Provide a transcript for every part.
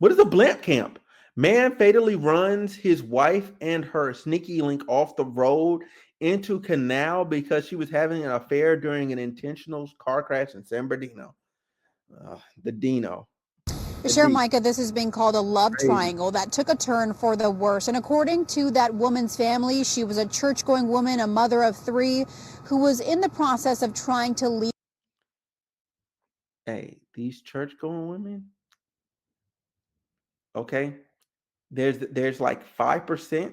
What is a blimp camp? Man fatally runs his wife and her sneaky link off the road into canal because she was having an affair during an intentional car crash in San Bernardino. The Dino. Share, Micah, this is being called a love Crazy. triangle that took a turn for the worse. And according to that woman's family, she was a church-going woman, a mother of 3, who was in the process of trying to leave. Hey, these church-going women. Okay, there's like 5%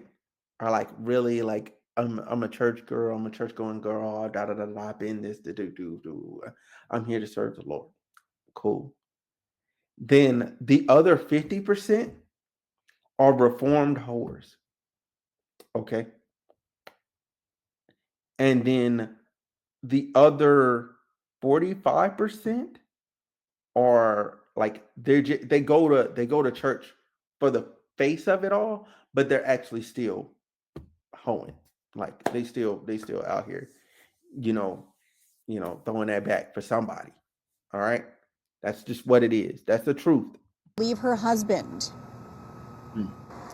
are like really like I'm a church girl, I'm a church-going girl, da da da da. I've been this, do. I'm here to serve the Lord. Cool. Then the other 50% are reformed whores. Okay. And then the other 45% are like they go to church for the face of it all, but they're actually still hoeing. Like they still out here, you know, throwing that back for somebody. All right. That's just what it is. That's the truth. Leave her husband. Hmm.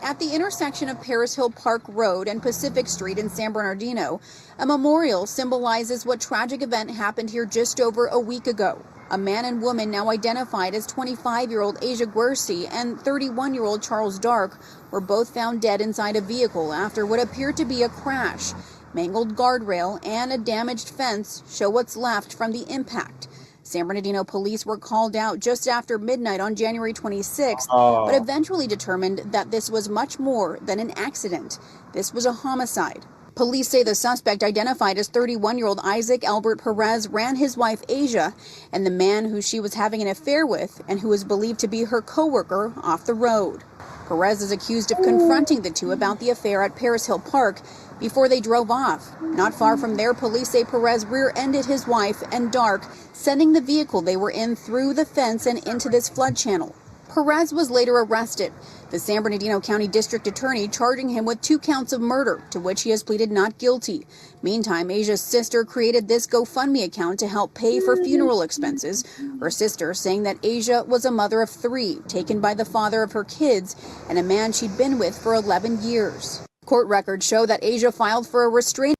At the intersection of Paris Hill Park Road and Pacific Street in San Bernardino, a memorial symbolizes what tragic event happened here just over a week ago. A man and woman now identified as 25-year-old Asia Guerci and 31-year-old Charles Dark were both found dead inside a vehicle after what appeared to be a crash. Mangled guardrail and a damaged fence show what's left from the impact. San Bernardino police were called out just after midnight on January 26th, but eventually determined that this was much more than an accident. This was a homicide. Police say the suspect, identified as 31-year-old Isaac Albert Perez, ran his wife Asia and the man who she was having an affair with and who is believed to be her co-worker off the road. Perez is accused of confronting the two about the affair at Paris Hill Park before they drove off. Not far from there, police say Perez rear-ended his wife and Dark, sending the vehicle they were in through the fence and into this flood channel. Perez was later arrested. The San Bernardino County District Attorney charging him with 2 counts of murder, to which he has pleaded not guilty. Meantime, Asia's sister created this GoFundMe account to help pay for funeral expenses. Her sister saying that Asia was a mother of 3, taken by the father of her kids and a man she'd been with for 11 years. Court records show that Asia filed for a restraining.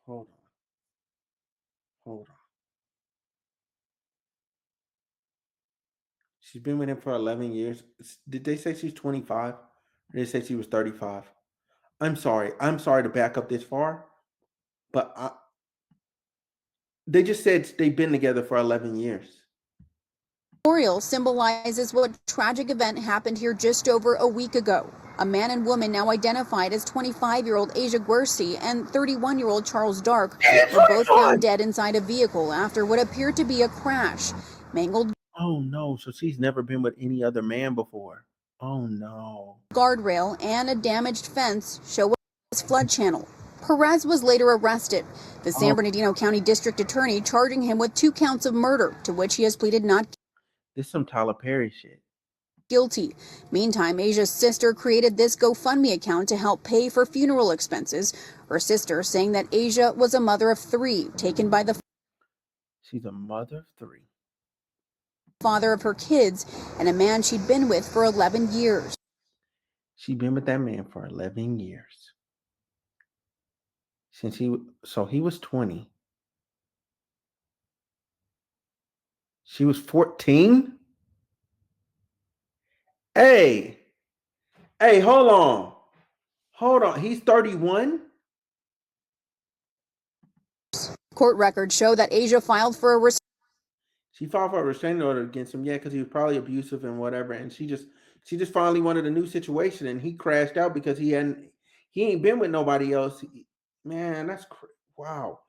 Hold on. She's been with him for 11 years. Did they say she's 25? Or did they say she was 35? I'm sorry to back up this far, but they just said they've been together for 11 years. Memorial symbolizes what tragic event happened here just over a week ago. A man and woman now identified as 25-year-old Asia Guerci and 31-year-old Charles Dark were both found dead inside a vehicle after what appeared to be a crash. Mangled. Oh no, so she's never been with any other man before. Oh no. Guardrail and a damaged fence show this flood channel. Perez was later arrested. The San Bernardino County District Attorney charging him with 2 counts of murder, to which he has pleaded not guilty. This is some Tyler Perry shit. Guilty. Meantime, Asia's sister created this GoFundMe account to help pay for funeral expenses. Her sister saying that Asia was a mother of 3, taken by the She's a mother of 3. Father of her kids and a man she'd been with for 11 years. She'd been with that man for 11 years. Since he was 20. She was 14? Hey, hold on. He's 31? Court records show that Asia filed for a She filed for a restraining order against him, because he was probably abusive and whatever. And she just finally wanted a new situation, and he crashed out because he ain't been with nobody else. Man, that's wow.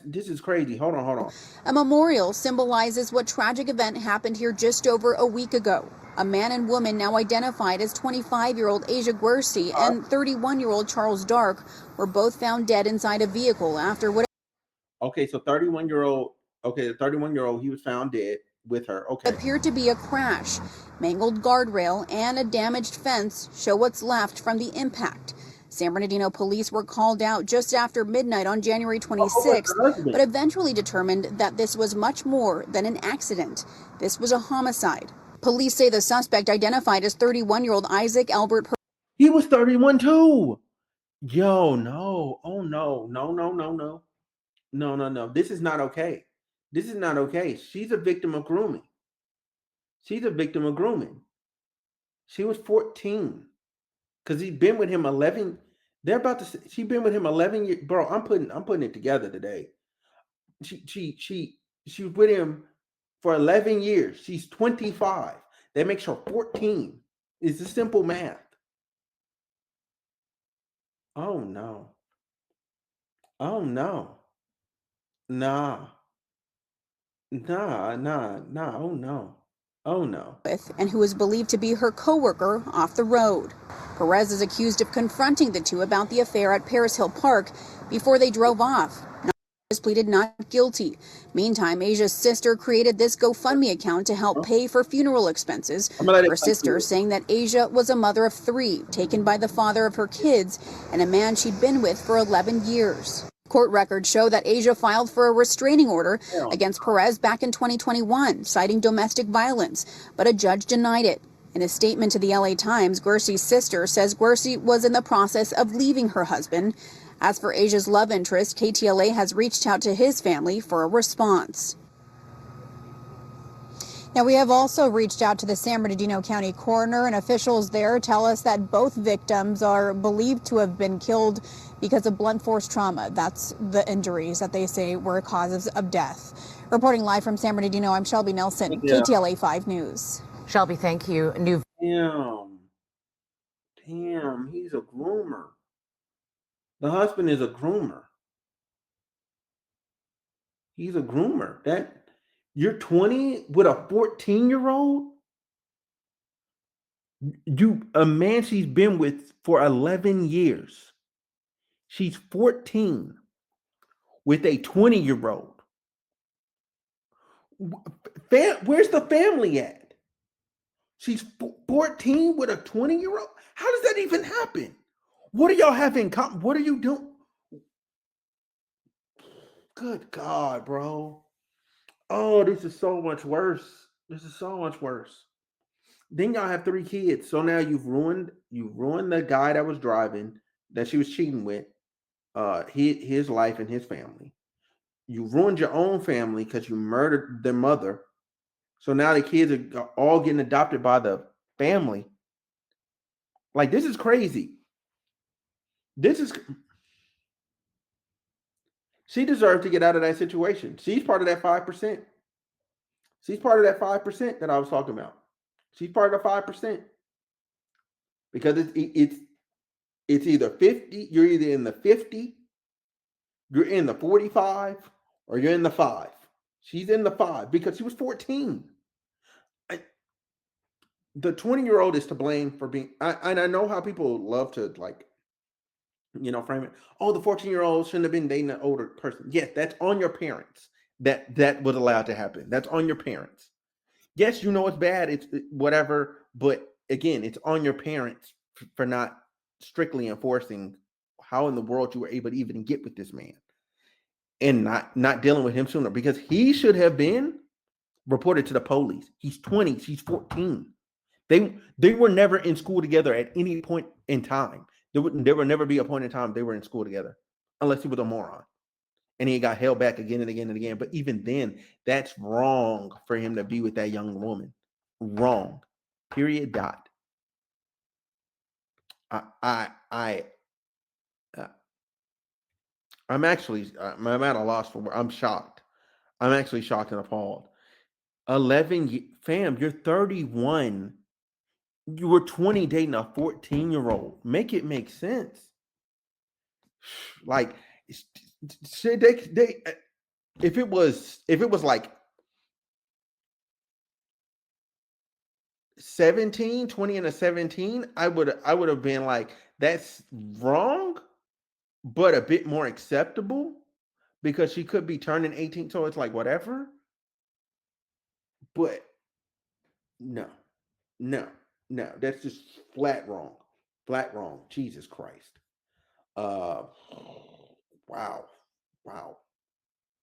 This is crazy. Hold on. A memorial symbolizes what tragic event happened here just over a week ago. A man and woman now identified as 25-year-old Asia Guerci and 31-year-old Charles Dark were both found dead inside a vehicle after what. Okay, so 31-year-old. Okay, the 31-year-old, he was found dead with her. Okay. Appeared to be a crash. Mangled guardrail and a damaged fence show what's left from the impact. San Bernardino police were called out just after midnight on January 26th, but eventually determined that this was much more than an accident. This was a homicide. Police say the suspect, identified as 31-year-old Isaac Albert, He was 31 too. Yo, no. Oh no. No, no, no, no. No, no, no. This is not okay. This is not okay. She's a victim of grooming. She's a victim of grooming. She was 14. Because he's been with him 11. They're about to she's been with him 11 years. Bro, I'm putting it together today. She was with him for 11 years. She's 25. That makes her 14. It's a simple math. Oh no. Oh no. Nah. Nah. Oh no. Oh no. with and who is believed to be her co-worker, off the road. Perez is accused of confronting the two about the affair at Paris Hill Park before they drove off. Perez pleaded not guilty. Meantime, Asia's sister created this GoFundMe account to help pay for funeral expenses. I'm gonna let Her it come sister through. saying that Asia was a mother of 3, taken by the father of her kids and a man she'd been with for 11 years. Court records show that Asia filed for a restraining order against Perez back in 2021, citing domestic violence, but a judge denied it. In a statement to the LA Times, Guercy's sister says Guercy was in the process of leaving her husband. As for Asia's love interest, KTLA has reached out to his family for a response. Now, we have also reached out to the San Bernardino County coroner, and officials there tell us that both victims are believed to have been killed because of blunt force trauma. That's the injuries that they say were causes of death. Reporting live from San Bernardino, I'm Shelby Nelson, Yeah. KTLA 5 News. Shelby, thank you. Damn, he's a groomer. The husband is a groomer. He's a groomer. That you're 20 with a 14-year-old? A man she's been with for 11 years. She's 14 with a 20-year-old. Where's the family at? She's 14 with a 20-year-old? How does that even happen? What are y'all having? What are you doing? Good God, bro. Oh, this is so much worse. This is so much worse. Then y'all have 3 kids. So now you've ruined the guy that was driving, that she was cheating with, his life and his family. You ruined your own family because you murdered their mother. So now the kids are all getting adopted by the family. Like, this is crazy. She deserved to get out of that situation. She's part of that 5%. She's part of that 5% that I was talking about. She's part of the 5%. Because it's either 50, you're either in the 50, you're in the 45, or you're in the 5. She's in the 5 because she was 14. The 20-year-old is to blame for being. And I know how people love to, like, frame it. Oh, the 14-year-old shouldn't have been dating an older person. Yes, that's on your parents. That was allowed to happen. That's on your parents. Yes, it's bad. It's whatever. But again, it's on your parents for not strictly enforcing how in the world you were able to even get with this man, and not dealing with him sooner, because he should have been reported to the police. He's 20. She's 14. They were never in school together at any point in time. There would never be a point in time they were in school together, unless he was a moron and he got held back again and again and again. But even then, that's wrong for him to be with that young woman. Wrong. Period. Dot. I'm actually I'm at a loss for. I'm shocked. I'm actually shocked and appalled. 11, fam, you're 31. You were 20 dating a 14-year-old. Make it make sense. Like, they if it was like 17, 20 and a 17, I would have been like, that's wrong, but a bit more acceptable, because she could be turning 18, so it's like whatever. But no, no, no, that's just flat wrong. Flat wrong. Jesus Christ. Uh wow. Wow.